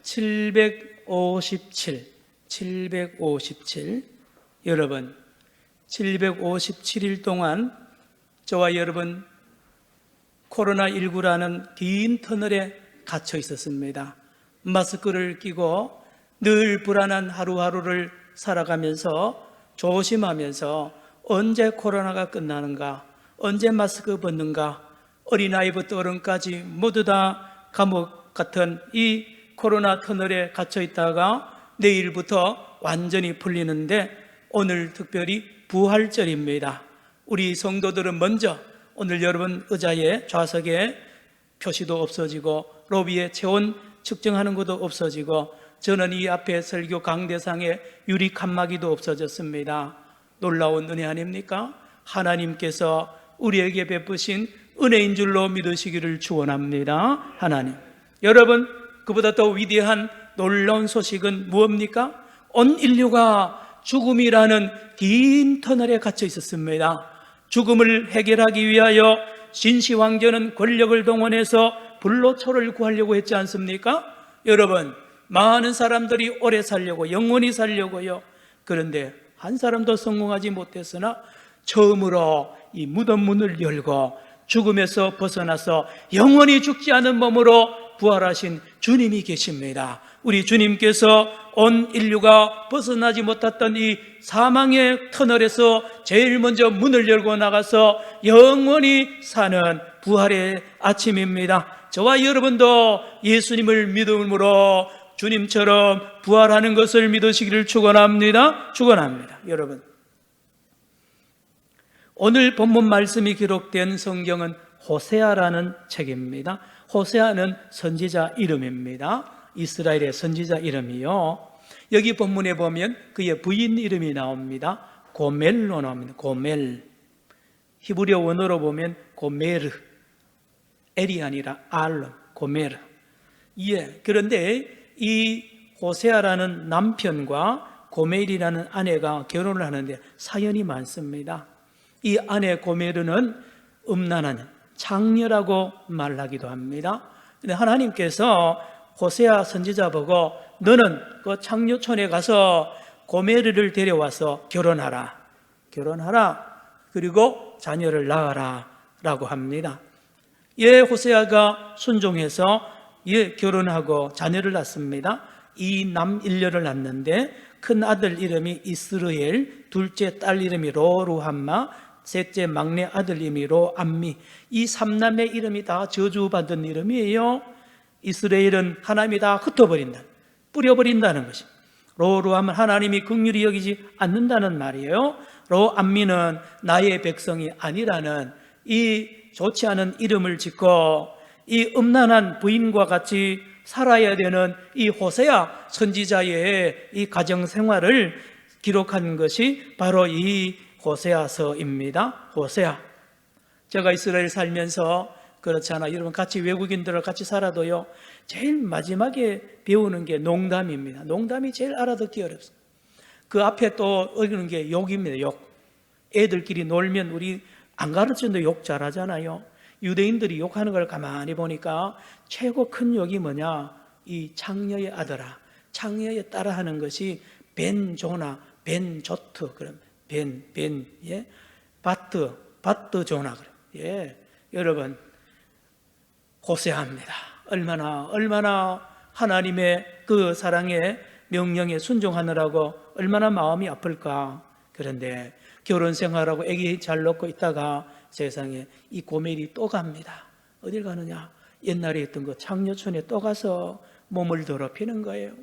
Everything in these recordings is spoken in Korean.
757 여러분 757일 동안 저와 여러분 코로나19라는 긴 터널에 갇혀 있었습니다. 마스크를 끼고 늘 불안한 하루하루를 살아가면서 조심하면서 언제 코로나가 끝나는가, 언제 마스크 벗는가, 어린아이부터 어른까지 모두 다 감옥 같은 이 코로나 터널에 갇혀 있다가 내일부터 완전히 풀리는데 오늘 특별히 부활절입니다. 우리 성도들은 먼저 오늘 여러분 의자에 좌석에 표시도 없어지고 로비에 체온 측정하는 것도 없어지고 저는 이 앞에 설교 강대상에 유리 칸막이도 없어졌습니다. 놀라운 은혜 아닙니까? 하나님께서 우리에게 베푸신 은혜인 줄로 믿으시기를 축원합니다. 하나님, 여러분 그보다 더 위대한 놀라운 소식은 무엇입니까? 온 인류가 죽음이라는 긴 터널에 갇혀 있었습니다. 죽음을 해결하기 위하여 진시황전은 권력을 동원해서 불로초를 구하려고 했지 않습니까? 여러분, 많은 사람들이 오래 살려고, 영원히 살려고요. 그런데 한 사람도 성공하지 못했으나 처음으로 이 무덤 문을 열고 죽음에서 벗어나서 영원히 죽지 않은 몸으로 부활하신 주님이 계십니다. 우리 주님께서 온 인류가 벗어나지 못했던 이 사망의 터널에서 제일 먼저 문을 열고 나가서 영원히 사는 부활의 아침입니다. 저와 여러분도 예수님을 믿음으로 주님처럼 부활하는 것을 믿으시기를 축원합니다. 축원합니다. 여러분, 오늘 본문 말씀이 기록된 성경은 호세아라는 책입니다. 호세아는 선지자 이름입니다. 이스라엘의 선지자 이름이요. 여기 본문에 보면 그의 부인 이름이 나옵니다. 고멜로 나옵니다. 고멜. 히브리어 원어로 보면 고메르. 엘이 아니라 알론, 고메르. 예. 그런데 이 호세아라는 남편과 고멜이라는 아내가 결혼을 하는데 사연이 많습니다. 이 아내 고메르는 음란한 창녀라고 말하기도 합니다. 근데 하나님께서 호세아 선지자 보고 너는 그 창녀촌에 가서 고메르를 데려와서 결혼하라. 그리고 자녀를 낳아라 라고 합니다. 예, 호세아가 순종해서 결혼하고 자녀를 낳습니다. 이 남일녀를 낳는데 큰 아들 이름이 이스르엘, 둘째 딸 이름이 로루함마, 셋째 막내 아들 이름이 로암미. 이 삼남의 이름이 다 저주받은 이름이에요. 이스라엘은 하나님이 다 흩어버린다, 뿌려버린다는 것입니다. 로루함은 하나님이 긍휼히 여기지 않는다는 말이에요. 로암미는 나의 백성이 아니라는 이 좋지 않은 이름을 짓고 이 음란한 부인과 같이 살아야 되는 이 호세아 선지자의 이 가정 생활을 기록한 것이 바로 이 호세아서입니다. 호세아. 제가 이스라엘 살면서 그렇잖아. 여러분 같이 외국인들과 같이 살아도요, 제일 마지막에 배우는 게 농담입니다. 농담이 제일 알아듣기 어렵습니다. 그 앞에 또 어기는 게 욕입니다. 욕. 애들끼리 놀면 우리 안 가르치는데 욕 잘하잖아요. 유대인들이 욕하는 걸 가만히 보니까 최고 큰 욕이 뭐냐? 이 창녀의 아들아, 창녀의 딸아 하는 것이 벤조나, 벤조트, 그럼 예, 바트 조나, 그럼 예, 여러분 고생합니다. 얼마나 하나님의 그 사랑의 명령에 순종하느라고 얼마나 마음이 아플까. 그런데 결혼 생활하고 아기 잘 놓고 있다가 세상에 이 고멜이 또 갑니다. 어딜 가느냐? 옛날에 있던 그 창녀촌에 또 가서 몸을 더럽히는 거예요.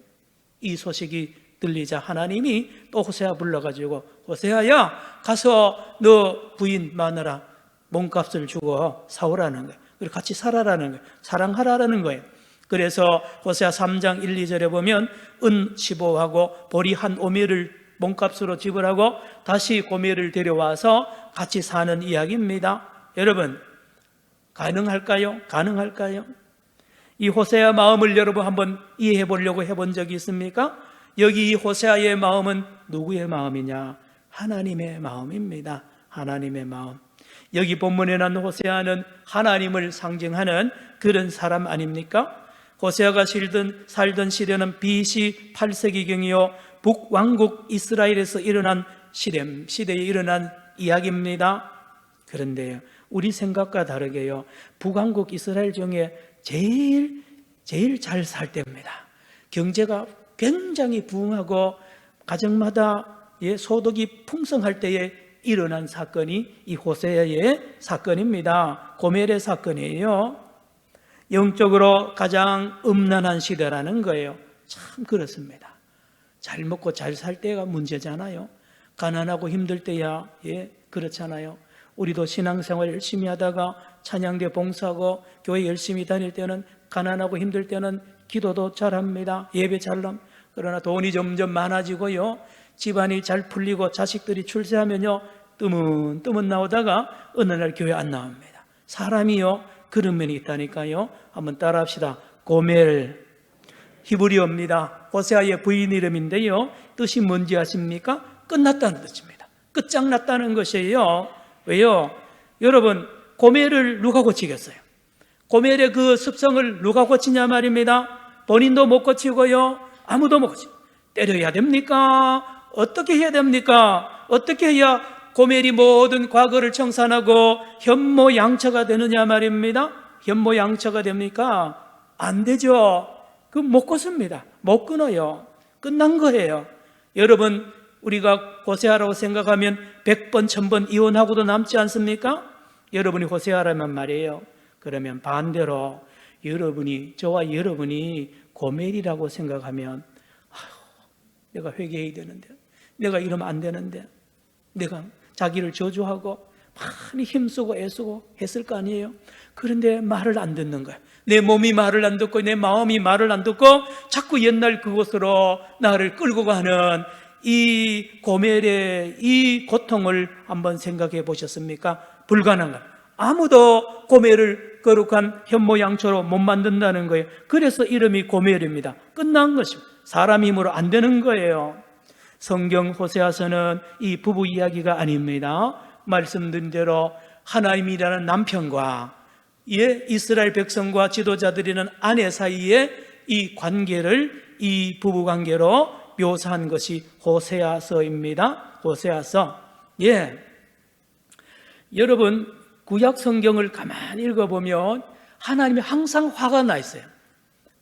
이 소식이 들리자 하나님이 또 호세아 불러가지고 호세아야, 가서 너 부인 마누라 몸값을 주고 사오라는 거예요. 그리고 같이 살아라는 거예요. 사랑하라는 거예요. 그래서 호세아 3장 1, 2절에 보면 은 15하고 보리 한 오멜을 몸값으로 지불하고 다시 고멜을 데려와서 같이 사는 이야기입니다. 여러분, 가능할까요? 가능할까요? 이 호세아 마음을 여러분 한번 이해해 보려고 해본 적이 있습니까? 여기 이 호세아의 마음은 누구의 마음이냐? 하나님의 마음입니다. 하나님의 마음. 여기 본문에 나온 호세아는 하나님을 상징하는 그런 사람 아닙니까? 호세아가 살던 시대는 BC 8세기경이요 북왕국 이스라엘에서 일어난 시대에 일어난 이야기입니다. 그런데 우리 생각과 다르게요, 북왕국 이스라엘 중에 제일 잘 살 때입니다. 경제가 굉장히 부흥하고 가정마다 소득이 풍성할 때에 일어난 사건이 이 호세아의 사건입니다. 고멜의 사건이에요. 영적으로 가장 음란한 시대라는 거예요. 참 그렇습니다. 잘 먹고 잘 살 때가 문제잖아요. 가난하고 힘들 때야 그렇잖아요. 우리도 신앙생활 열심히 하다가 찬양대 봉사하고 교회 열심히 다닐 때는, 가난하고 힘들 때는 기도도 잘합니다. 예배 잘함. 그러나 돈이 점점 많아지고요, 집안이 잘 풀리고 자식들이 출세하면요 뜨문 나오다가 어느 날 교회 안 나옵니다. 사람이요 그런 면이 있다니까요. 한번 따라합시다. 고멜, 히브리어입니다. 호세아의 부인 이름인데요, 뜻이 뭔지 아십니까? 끝났다는 뜻입니다. 끝장났다는 것이에요. 왜요? 여러분, 고멜을 누가 고치겠어요? 고멜의 그 습성을 누가 고치냐 말입니다. 본인도 못 고치고요, 아무도 못 고치고. 때려야 됩니까? 어떻게 해야 됩니까? 어떻게 해야 고멜이 모든 과거를 청산하고 현모양처가 되느냐 말입니다. 현모양처가 됩니까? 안 되죠. 그 못 끊습니다. 못 끊어요. 끝난 거예요. 여러분, 우리가 호세아라고 생각하면 100번 1000번 이혼하고도 남지 않습니까? 여러분이 호세아라면 말이에요. 그러면 반대로 저와 여러분이 고멜이라고 생각하면, 내가 회개해야 되는데, 내가 이러면 안 되는데, 내가 자기를 저주하고 많이 힘쓰고 애쓰고 했을 거 아니에요. 그런데 말을 안 듣는 거야. 내 몸이 말을 안 듣고 내 마음이 말을 안 듣고 자꾸 옛날 그곳으로 나를 끌고 가는 이 고멜의 이 고통을 한번 생각해 보셨습니까? 불가능한, 아무도 고멜을 거룩한 현모양처로 못 만든다는 거예요. 그래서 이름이 고멜입니다. 끝난 것입니다. 사람 힘으로 안 되는 거예요. 성경 호세아서는 이 부부 이야기가 아닙니다. 말씀드린 대로 하나님이라는 남편과 이스라엘 백성과 지도자들이는 아내 사이에 이 관계를, 이 부부 관계로 묘사한 것이 호세아서입니다. 호세아서. 여러분, 구약 성경을 가만히 읽어보면 하나님이 항상 화가 나 있어요.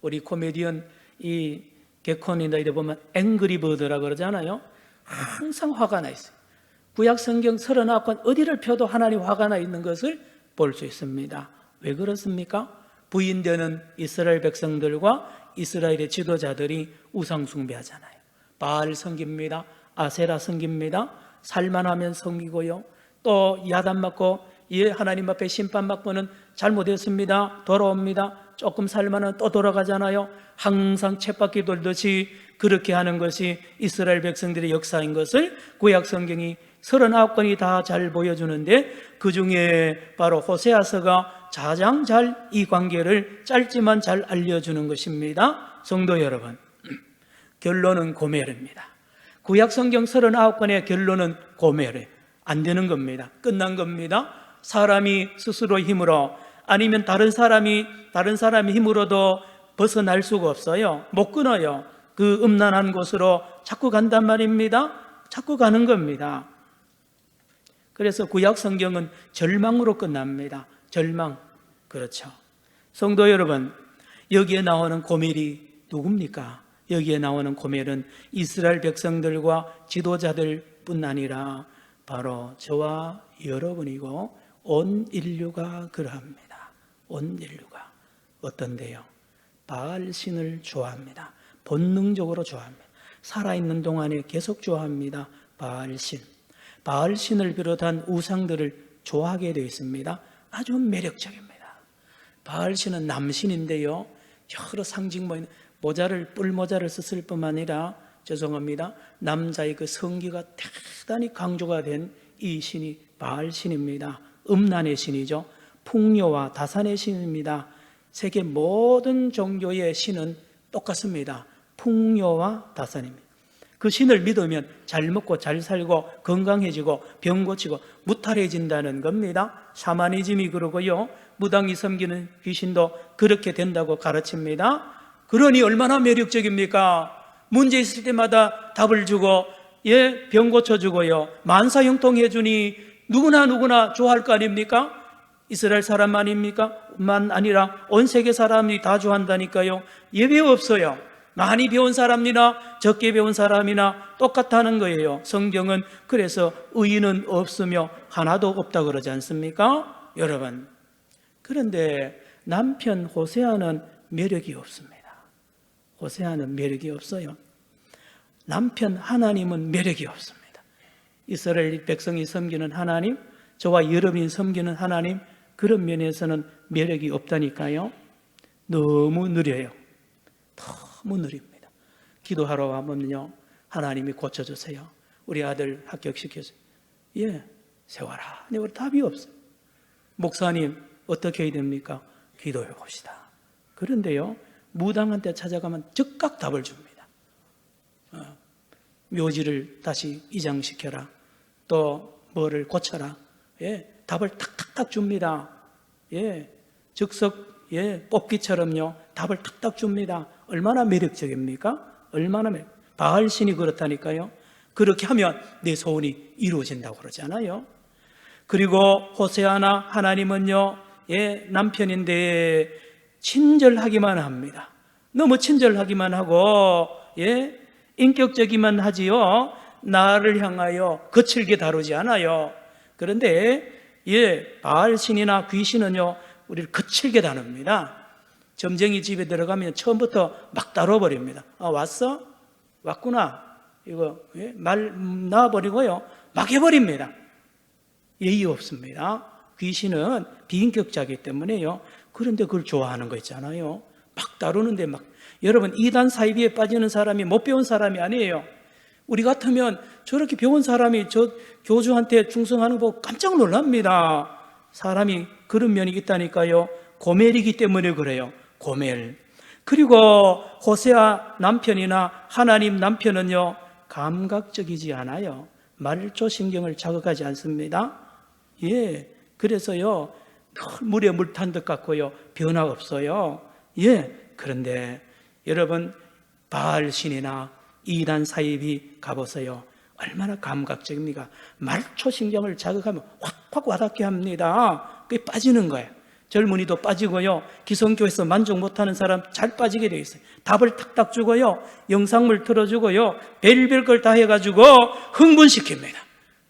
우리 코미디언 이 개콘이나 이래 보면 앵그리버드라고 그러잖아요. 항상 화가 나 있어요. 구약 성경 39권 어디를 펴도 하나님 화가 나 있는 것을 볼 수 있습니다. 왜 그렇습니까? 부인되는 이스라엘 백성들과 이스라엘의 지도자들이 우상 숭배하잖아요. 바알 섬깁니다. 아세라 섬깁니다. 살만하면 섬기고요, 또 야단 맞고 하나님 앞에 심판받고는 잘못했습니다, 돌아옵니다. 조금 살만은 또 돌아가잖아요. 항상 쳇바퀴 돌듯이 그렇게 하는 것이 이스라엘 백성들의 역사인 것을 구약 성경이 39권이 다 잘 보여주는데, 그 중에 바로 호세아서가 가장 잘 이 관계를 짧지만 잘 알려주는 것입니다. 성도 여러분, 결론은 고멜입니다. 구약 성경 39권의 결론은 고멜이에요. 안 되는 겁니다. 끝난 겁니다. 사람이 스스로 힘으로, 아니면 다른 사람이 힘으로도 벗어날 수가 없어요. 못 끊어요. 그 음란한 곳으로 자꾸 간단 말입니다. 자꾸 가는 겁니다. 그래서 구약 성경은 절망으로 끝납니다. 절망. 그렇죠. 성도 여러분, 여기에 나오는 고멜이 누굽니까? 여기에 나오는 고멜은 이스라엘 백성들과 지도자들 뿐 아니라 바로 저와 여러분이고 온 인류가 그러합니다. 온 인류가. 어떤데요? 바알 신을 좋아합니다. 본능적으로 좋아합니다. 살아있는 동안에 계속 좋아합니다. 바알 신. 바알 신을 비롯한 우상들을 좋아하게 되어 있습니다. 아주 매력적입니다. 바알 신은 남신인데요, 여러 상징 뿔모자를 썼을 뿐만 아니라, 죄송합니다, 남자의 그 성기가 대단히 강조가 된 이 신이 바알 신입니다. 음란의 신이죠. 풍요와 다산의 신입니다. 세계 모든 종교의 신은 똑같습니다. 풍요와 다산입니다. 그 신을 믿으면 잘 먹고 잘 살고 건강해지고 병 고치고 무탈해진다는 겁니다. 샤머니즘이 그러고요, 무당이 섬기는 귀신도 그렇게 된다고 가르칩니다. 그러니 얼마나 매력적입니까? 문제 있을 때마다 답을 주고, 병 고쳐주고요, 만사형통해주니 누구나 좋아할 거 아닙니까? 이스라엘 사람 아닙니까? 만 아니라 온 세계 사람이 다 좋아한다니까요. 예외 없어요. 많이 배운 사람이나 적게 배운 사람이나 똑같다는 거예요. 성경은 그래서 의인은 없으며 하나도 없다 그러지 않습니까? 여러분, 그런데 남편 호세아는 매력이 없습니다. 호세아는 매력이 없어요. 남편 하나님은 매력이 없습니다. 이스라엘 백성이 섬기는 하나님, 저와 여러분이 섬기는 하나님, 그런 면에서는 매력이 없다니까요. 너무 느려요. 너무 느립니다. 기도하러 가면요, 하나님이 고쳐주세요. 우리 아들 합격시켜주세요. 세워라. 근데 우리 답이 없어요. 목사님, 어떻게 해야 됩니까? 기도해 봅시다. 그런데요, 무당한테 찾아가면 즉각 답을 줍니다. 묘지를 다시 이장시켜라. 또 뭐를 고쳐라. 답을 탁탁탁 줍니다. 즉석 뽑기처럼요, 답을 탁탁 줍니다. 얼마나 매력적입니까? 얼마나 바알신이 그렇다니까요. 그렇게 하면 내 소원이 이루어진다고 그러잖아요. 그리고 호세아나 하나님은요, 남편인데 친절하기만 합니다. 너무 친절하기만 하고 인격적이만 하지요, 나를 향하여 거칠게 다루지 않아요. 그런데 바알신이나 귀신은요, 우리를 거칠게 다룹니다. 점쟁이 집에 들어가면 처음부터 막 다뤄버립니다. 왔어? 왔구나. 이거 말 놔버리고요, 막 해버립니다. 예의 없습니다. 귀신은 비인격자이기 때문에요. 그런데 그걸 좋아하는 거 있잖아요. 막 다루는데 여러분, 이단 사이비에 빠지는 사람이 못 배운 사람이 아니에요. 우리 같으면 저렇게 배운 사람이 저 교주한테 충성하는 거 보고 깜짝 놀랍니다. 사람이 그런 면이 있다니까요. 고멜이기 때문에 그래요. 고멜. 그리고 호세아 남편이나 하나님 남편은요, 감각적이지 않아요. 말초신경을 자극하지 않습니다. 그래서요, 물에 물 탄 듯 같고요, 변화 없어요. 그런데 여러분, 바알신이나 이단 사입이 가보세요. 얼마나 감각적입니까? 말초신경을 자극하면 확확 와닿게 합니다. 그게 빠지는 거예요. 젊은이도 빠지고요, 기성교에서 만족 못하는 사람 잘 빠지게 되어 있어요. 답을 탁탁 주고요, 영상물 틀어주고요, 별별 걸 다 해가지고 흥분시킵니다.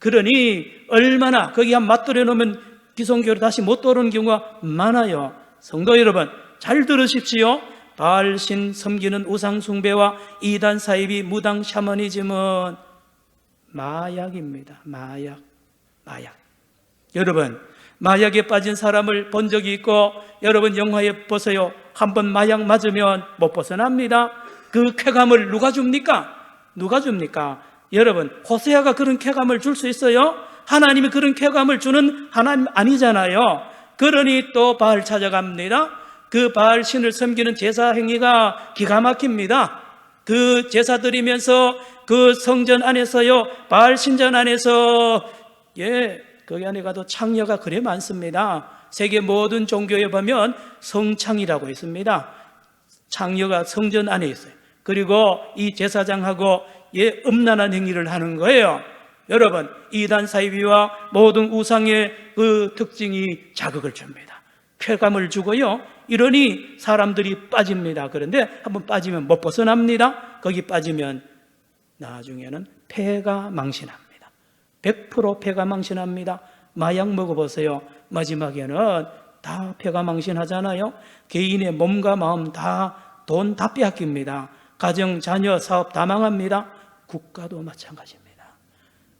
그러니 얼마나 거기 한 맞들여 놓으면 기성교로 다시 못 돌아오는 경우가 많아요. 성도 여러분, 잘 들으십시오. 바알신 섬기는 우상숭배와 이단 사입이 무당 샤머니즘은 마약입니다. 마약. 여러분, 마약에 빠진 사람을 본 적이 있고, 여러분 영화에 보세요. 한번 마약 맞으면 못 벗어납니다. 그 쾌감을 누가 줍니까? 여러분, 호세아가 그런 쾌감을 줄 수 있어요? 하나님이 그런 쾌감을 주는 하나님 아니잖아요. 그러니 또 바알 찾아갑니다. 그 바알 신을 섬기는 제사 행위가 기가 막힙니다. 그 제사 드리면서 그 성전 안에서요, 바알 신전 안에서 거기 안에 가도 창녀가 그래 많습니다. 세계 모든 종교에 보면 성창이라고 있습니다. 창녀가 성전 안에 있어요. 그리고 이 제사장하고 음란한 행위를 하는 거예요. 여러분, 이단 사이비와 모든 우상의 그 특징이 자극을 줍니다. 쾌감을 주고요, 이러니 사람들이 빠집니다. 그런데 한번 빠지면 못 벗어납니다. 거기 빠지면 나중에는 폐가 망신합니다. 100% 폐가 망신합니다. 마약 먹어보세요. 마지막에는 다 폐가 망신하잖아요. 개인의 몸과 마음 돈 다 빼앗깁니다. 가정, 자녀, 사업 다 망합니다. 국가도 마찬가지입니다.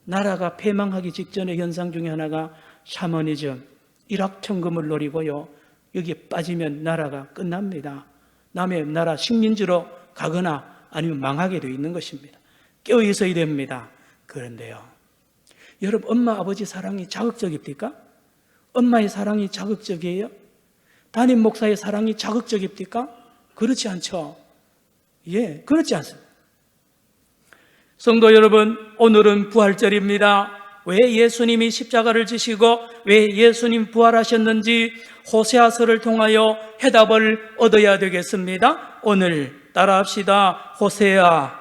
나라가 폐망하기 직전의 현상 중에 하나가 샤머니즘, 일확천금을 노리고요, 여기에 빠지면 나라가 끝납니다. 남의 나라 식민지로 가거나 아니면 망하게 되어 있는 것입니다. 깨어 있어야 됩니다. 그런데요, 여러분, 엄마 아버지 사랑이 자극적입니까? 엄마의 사랑이 자극적이에요? 담임 목사의 사랑이 자극적입니까? 그렇지 않죠. 그렇지 않습니다. 성도 여러분, 오늘은 부활절입니다. 왜 예수님이 십자가를 지시고 왜 예수님 부활하셨는지 호세아서를 통하여 해답을 얻어야 되겠습니다. 오늘 따라합시다. 호세아.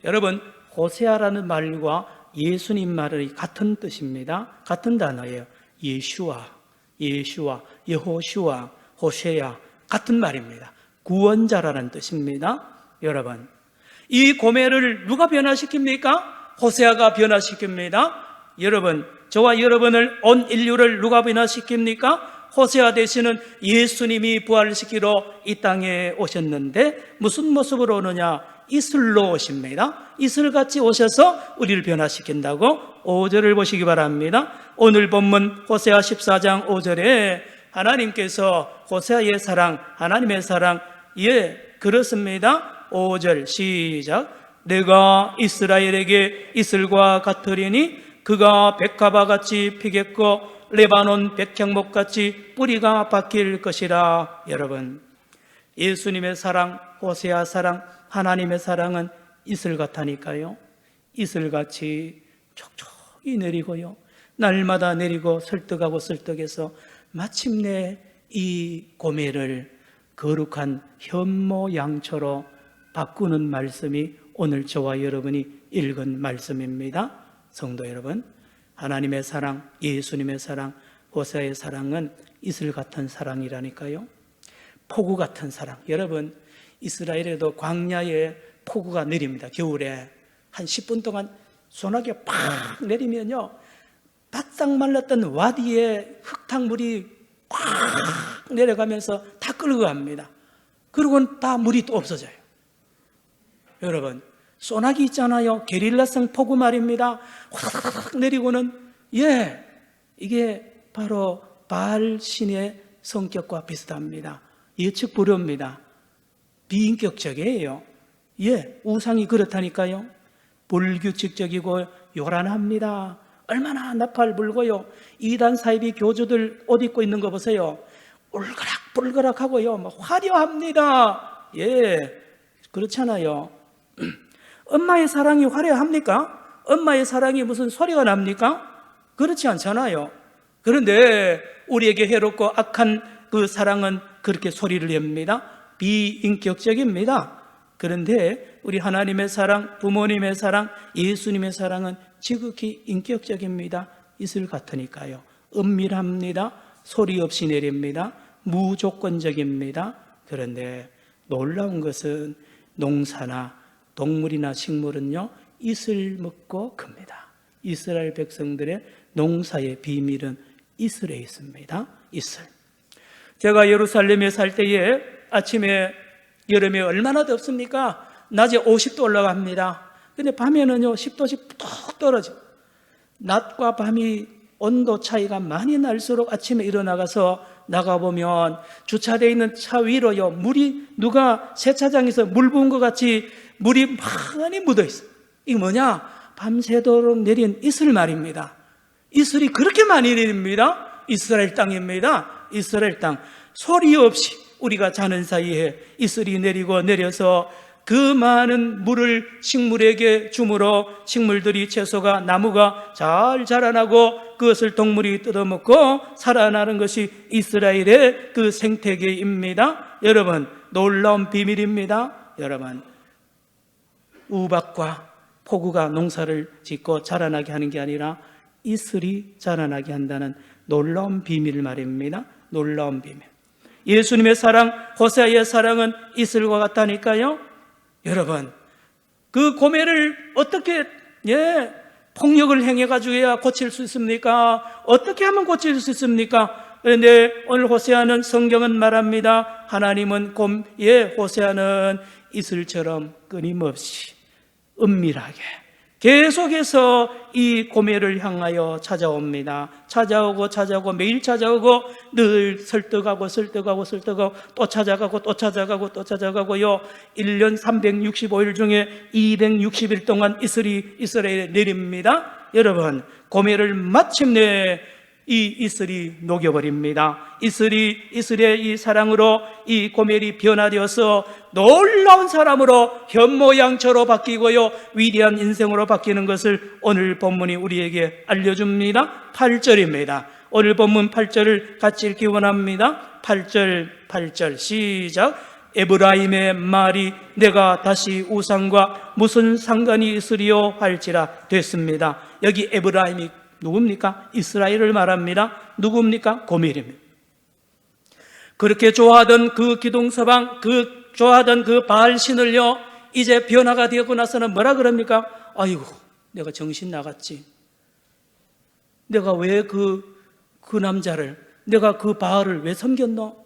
여러분, 호세아라는 말과 예수님 말이 같은 뜻입니다. 같은 단어예요. 예슈아, 여호슈아, 호세아, 같은 말입니다. 구원자라는 뜻입니다. 여러분, 이 고멜을 누가 변화시킵니까? 호세아가 변화시킵니다. 여러분, 저와 여러분을, 온 인류를 누가 변화시킵니까? 호세아 되시는 예수님이 부활시키러 이 땅에 오셨는데 무슨 모습으로 오느냐? 이슬로 오십니다. 이슬같이 오셔서 우리를 변화시킨다고 5절을 보시기 바랍니다. 오늘 본문 호세아 14장 5절에 하나님께서 호세아의 사랑, 하나님의 사랑, 그렇습니다. 5절 시작. 내가 이스라엘에게 이슬과 같으리니 그가 백합화 같이 피겠고 레바논 백향목 같이 뿌리가 박힐 것이라. 여러분, 예수님의 사랑, 호세아 사랑, 하나님의 사랑은 이슬 같다니까요. 이슬같이 촉촉히 내리고요, 날마다 내리고 설득하고 설득해서 마침내 이 고멜을 거룩한 현모양처로 바꾸는 말씀이 오늘 저와 여러분이 읽은 말씀입니다. 성도 여러분, 하나님의 사랑, 예수님의 사랑, 호세아의 사랑은 이슬 같은 사랑이라니까요. 폭우 같은 사랑. 여러분, 이스라엘에도 광야에 폭우가 내립니다. 겨울에 한 10분 동안 소나기가 팍 내리면요, 바싹 말랐던 와디에 흙탕물이 팍 내려가면서 다 끌고 갑니다. 그러고는 다 물이 또 없어져요. 여러분, 소나기 있잖아요. 게릴라성 폭우 말입니다. 확 내리고는, 이게 바로 바알 신의 성격과 비슷합니다. 예측 불허입니다. 비인격적이에요. 우상이 그렇다니까요. 불규칙적이고 요란합니다. 얼마나 나팔 불고요, 이단 사이비 교주들 옷 입고 있는 거 보세요. 울그락불그락하고요, 화려합니다. 그렇잖아요. 엄마의 사랑이 화려합니까? 엄마의 사랑이 무슨 소리가 납니까? 그렇지 않잖아요. 그런데 우리에게 해롭고 악한 그 사랑은 그렇게 소리를 냅니다. 비인격적입니다. 그런데 우리 하나님의 사랑, 부모님의 사랑, 예수님의 사랑은 지극히 인격적입니다. 이슬 같으니까요. 은밀합니다. 소리 없이 내립니다. 무조건적입니다. 그런데 놀라운 것은 농사나 동물이나 식물은요, 이슬 먹고 큽니다. 이스라엘 백성들의 농사의 비밀은 이슬에 있습니다. 이슬. 제가 예루살렘에 살 때에 아침에, 여름에 얼마나 덥습니까? 낮에 50도 올라갑니다. 근데 밤에는요 10도씩 뚝 떨어져. 낮과 밤이 온도 차이가 많이 날수록 아침에 일어나가서 나가보면 주차되어 있는 차 위로요, 물이, 누가 세차장에서 물 부은 것 같이 물이 많이 묻어 있어요. 이게 뭐냐? 밤새도록 내린 이슬 말입니다. 이슬이 그렇게 많이 내립니다. 이스라엘 땅입니다. 이스라엘 땅. 소리 없이 우리가 자는 사이에 이슬이 내리고 내려서 그 많은 물을 식물에게 주므로 식물들이, 채소가, 나무가 잘 자라나고 그것을 동물이 뜯어먹고 살아나는 것이 이스라엘의 그 생태계입니다. 여러분, 놀라운 비밀입니다. 여러분, 우박과 폭우가 농사를 짓고 자라나게 하는 게 아니라 이슬이 자라나게 한다는 놀라운 비밀 말입니다. 놀라운 비밀. 예수님의 사랑, 호세아의 사랑은 이슬과 같다니까요. 여러분, 그 고멜을 어떻게 폭력을 행해가지고 해야 고칠 수 있습니까? 어떻게 하면 고칠 수 있습니까? 그런데 오늘 호세아는, 성경은 말합니다. 하나님은 호세아는 이슬처럼 끊임없이 은밀하게 계속해서 이 고멜을 향하여 찾아옵니다. 찾아오고 매일 찾아오고 늘 설득하고 또 찾아가고요. 1년 365일 중에 260일 동안 이슬이 이스라엘에 내립니다. 여러분, 고멜을 마침내 이 이슬이 녹여버립니다. 이슬의 이 사랑으로 이 고멜이 변화되어서 놀라운 사람으로 현모양처로 바뀌고요, 위대한 인생으로 바뀌는 것을 오늘 본문이 우리에게 알려줍니다. 8절입니다. 오늘 본문 8절을 같이 읽기 원합니다. 8절 시작. 에브라임의 말이 내가 다시 우상과 무슨 상관이 있으리요 할지라 됐습니다. 여기 에브라임이 누굽니까? 이스라엘을 말합니다. 누굽니까? 고멜입니다. 그렇게 좋아하던 그 기둥서방, 좋아하던 그 바알신을요, 이제 변화가 되고 나서는 뭐라 그럽니까? 아이고, 내가 정신 나갔지. 내가 왜 그 남자를, 내가 그 바알을 왜 섬겼노?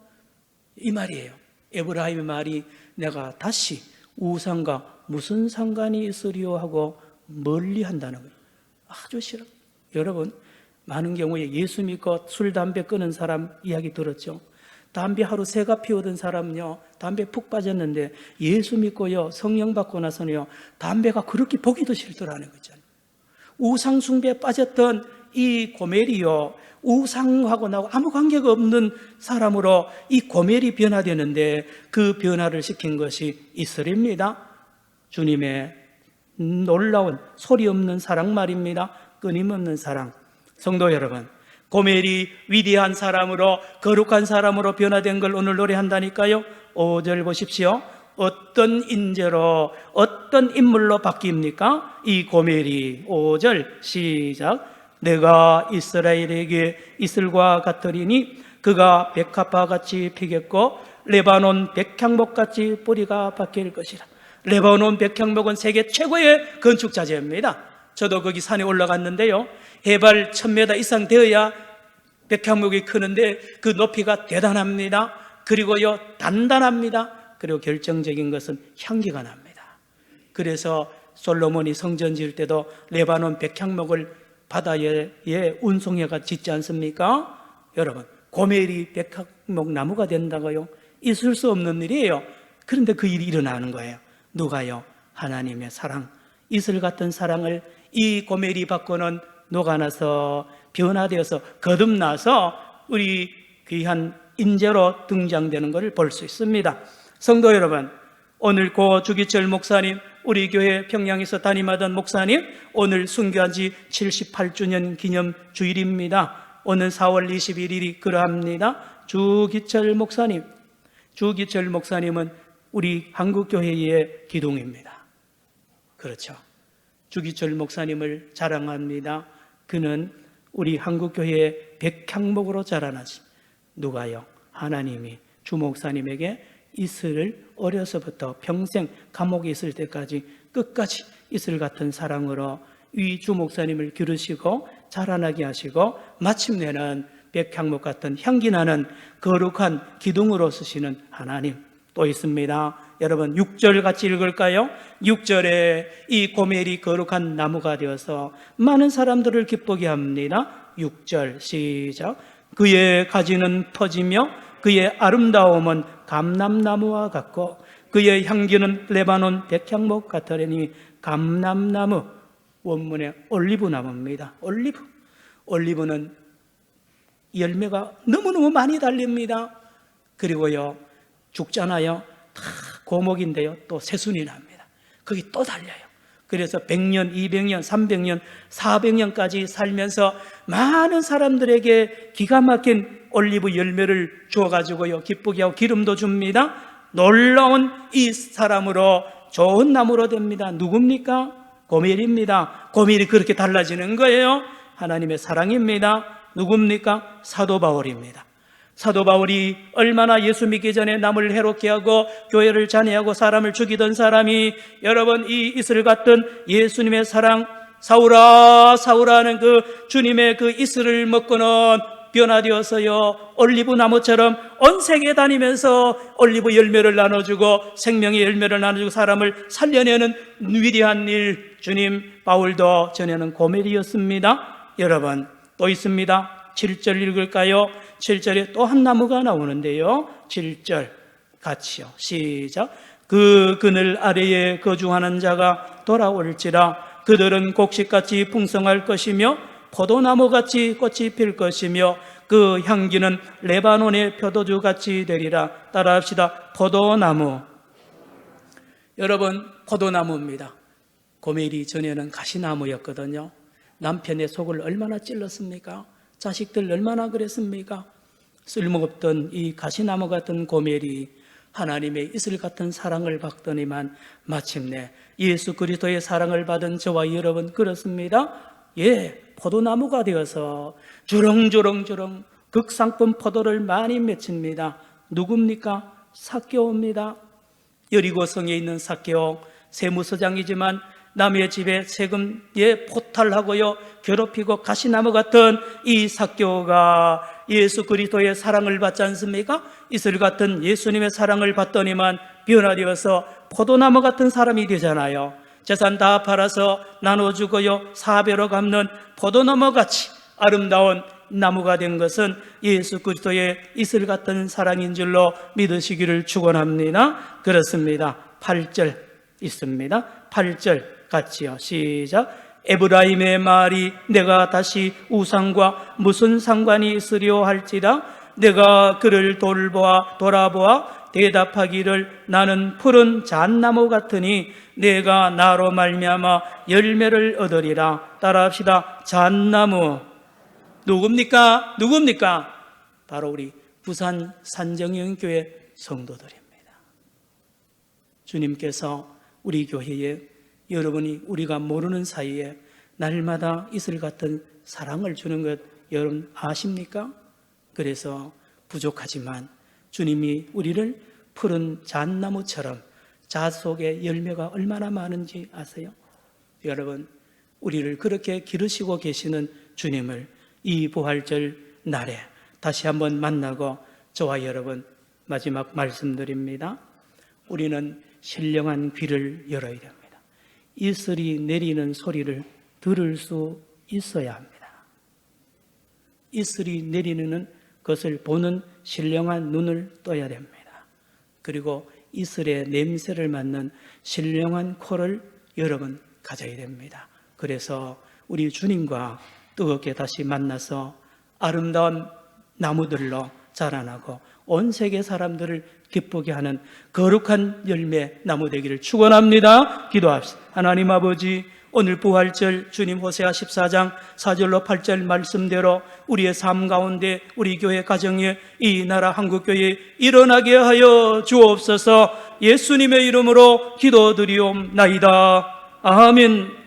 이 말이에요. 에브라임의 말이 내가 다시 우상과 무슨 상관이 있으리요 하고 멀리 한다는 거예요. 아주 싫어. 여러분, 많은 경우에 예수 믿고 술, 담배 끊은 사람 이야기 들었죠? 담배 하루 3갑 피우던 사람은요, 담배 푹 빠졌는데 예수 믿고요, 성령 받고 나서는요, 담배가 그렇게 보기도 싫더라는 거잖아요. 우상 숭배에 빠졌던 이 고멜이요, 우상하고 나하고 아무 관계가 없는 사람으로 이 고멜이 변화되는데 그 변화를 시킨 것이 이슬입니다. 주님의 놀라운 소리 없는 사랑 말입니다. 끊임없는 사랑. 성도 여러분, 고멜이 위대한 사람으로, 거룩한 사람으로 변화된 걸 오늘 노래한다니까요. 5절 보십시오. 어떤 인재로, 어떤 인물로 바뀝니까? 이 고멜이. 5절 시작. 내가 이스라엘에게 이슬과 같으리니 그가 백합화같이 피겠고 레바논 백향목같이 뿌리가 박힐 것이라. 레바논 백향목은 세계 최고의 건축자재입니다. 저도 거기 산에 올라갔는데요, 해발 1000m 이상 되어야 백향목이 크는데 그 높이가 대단합니다. 그리고요, 단단합니다. 그리고 결정적인 것은 향기가 납니다. 그래서 솔로몬이 성전 지을 때도 레바논 백향목을 바다에 운송해가 짓지 않습니까? 여러분, 고멜이 백향목 나무가 된다고요? 있을 수 없는 일이에요. 그런데 그 일이 일어나는 거예요. 누가요? 하나님의 사랑, 이슬 같은 사랑을 이 고멜이 받고는 녹아나서 변화되어서 거듭나서 우리 귀한 인재로 등장되는 것을 볼 수 있습니다. 성도 여러분, 오늘 고 주기철 목사님, 우리 교회 평양에서 담임하던 목사님, 오늘 순교한 지 78주년 기념 주일입니다. 오는 4월 21일이 그러합니다. 주기철 목사님은 우리 한국교회의 기둥입니다. 그렇죠. 주기철 목사님을 자랑합니다. 그는 우리 한국교회의 백향목으로 자라나지. 누가요? 하나님이 주 목사님에게 이슬을 어려서부터 평생 감옥에 있을 때까지 끝까지 이슬 같은 사랑으로 이 주 목사님을 기르시고 자라나게 하시고 마침내는 백향목 같은 향기 나는 거룩한 기둥으로 쓰시는 하나님 또 있습니다. 여러분 6절 같이 읽을까요? 6절에 이 고멜이 거룩한 나무가 되어서 많은 사람들을 기쁘게 합니다. 6절 시작. 그의 가지는 터지며 그의 아름다움은 감람나무와 같고 그의 향기는 레바논 백향목 같으려니. 감람나무, 원문의 올리브나무입니다. 올리브는 열매가 너무너무 많이 달립니다. 그리고요, 죽잖아요. 다 고목인데요, 또 새순이 납니다. 거기 또 달려요. 그래서 100년, 200년, 300년, 400년까지 살면서 많은 사람들에게 기가 막힌 올리브 열매를 주어가지고요, 기쁘게 하고 기름도 줍니다. 놀라운 이 사람으로 좋은 나무로 됩니다. 누굽니까? 고멜입니다. 고멜이 그렇게 달라지는 거예요. 하나님의 사랑입니다. 누굽니까? 사도 바울입니다. 사도 바울이 얼마나 예수 믿기 전에 남을 해롭게 하고 교회를 잔해하고 사람을 죽이던 사람이, 여러분, 이 이슬 같은 예수님의 사랑, 사울아 사울아 하는 그 주님의 그 이슬을 먹고는 변화되어서요, 올리브 나무처럼 온 세계 다니면서 올리브 열매를 나눠주고 생명의 열매를 나눠주고 사람을 살려내는 위대한 일, 주님 바울도 전에는 고멜이었습니다. 여러분, 또 있습니다. 7절 읽을까요? 7절에 또 한 나무가 나오는데요, 7절 같이요, 시작. 그 그늘 아래에 거주하는 자가 돌아올지라. 그들은 곡식같이 풍성할 것이며 포도나무같이 꽃이 필 것이며 그 향기는 레바논의 표도주같이 되리라. 따라합시다. 포도나무. 여러분, 포도나무입니다. 고멜이 전에는 가시나무였거든요. 남편의 속을 얼마나 찔렀습니까? 자식들 얼마나 그랬습니까? 쓸모없던 이 가시나무 같은 고멜이 하나님의 이슬 같은 사랑을 받더니만 마침내 예수 그리스도의 사랑을 받은 저와 여러분 그렇습니다. 포도나무가 되어서 주렁주렁 극상품 포도를 많이 맺힙니다. 누굽니까? 삭개오입니다. 여리고성에 있는 삭개오, 세무서장이지만 남의 집에 세금에 포탈하고요 괴롭히고 가시나무 같은 이 삭개오가 예수 그리스도의 사랑을 받지 않습니까? 이슬 같은 예수님의 사랑을 받더니만 변화되어서 포도나무 같은 사람이 되잖아요. 재산 다 팔아서 나눠주고요 사배로 갚는 포도나무같이 아름다운 나무가 된 것은 예수 그리스도의 이슬 같은 사랑인 줄로 믿으시기를 축원합니다. 그렇습니다. 8절 있습니다. 8절 같이요. 시작. 에브라임의 말이 내가 다시 우상과 무슨 상관이 있으려 할지라. 내가 그를 돌아보아 대답하기를 나는 푸른 잣나무 같으니 내가 나로 말미암아 열매를 얻으리라. 따라합시다. 잣나무. 누굽니까? 바로 우리 부산 산정영교회 성도들입니다. 주님께서 우리 교회에 여러분이 우리가 모르는 사이에 날마다 이슬 같은 사랑을 주는 것 여러분 아십니까? 그래서 부족하지만 주님이 우리를 푸른 잣나무처럼 잣 속에 열매가 얼마나 많은지 아세요? 여러분, 우리를 그렇게 기르시고 계시는 주님을 이 부활절 날에 다시 한번 만나고 저와 여러분 마지막 말씀드립니다. 우리는 신령한 귀를 열어야 됩니다. 이슬이 내리는 소리를 들을 수 있어야 합니다. 이슬이 내리는 것을 보는 신령한 눈을 떠야 됩니다. 그리고 이슬의 냄새를 맡는 신령한 코를 여러분 가져야 됩니다. 그래서 우리 주님과 뜨겁게 다시 만나서 아름다운 나무들로 자라나고 온 세계 사람들을 기쁘게 하는 거룩한 열매 나무 되기를 축원합니다. 기도합시다. 하나님 아버지, 오늘 부활절 주님 호세아 14장 4절로 8절 말씀대로 우리의 삶 가운데 우리 교회 가정에 이 나라 한국교회에 일어나게 하여 주옵소서. 예수님의 이름으로 기도드리옵나이다. 아멘.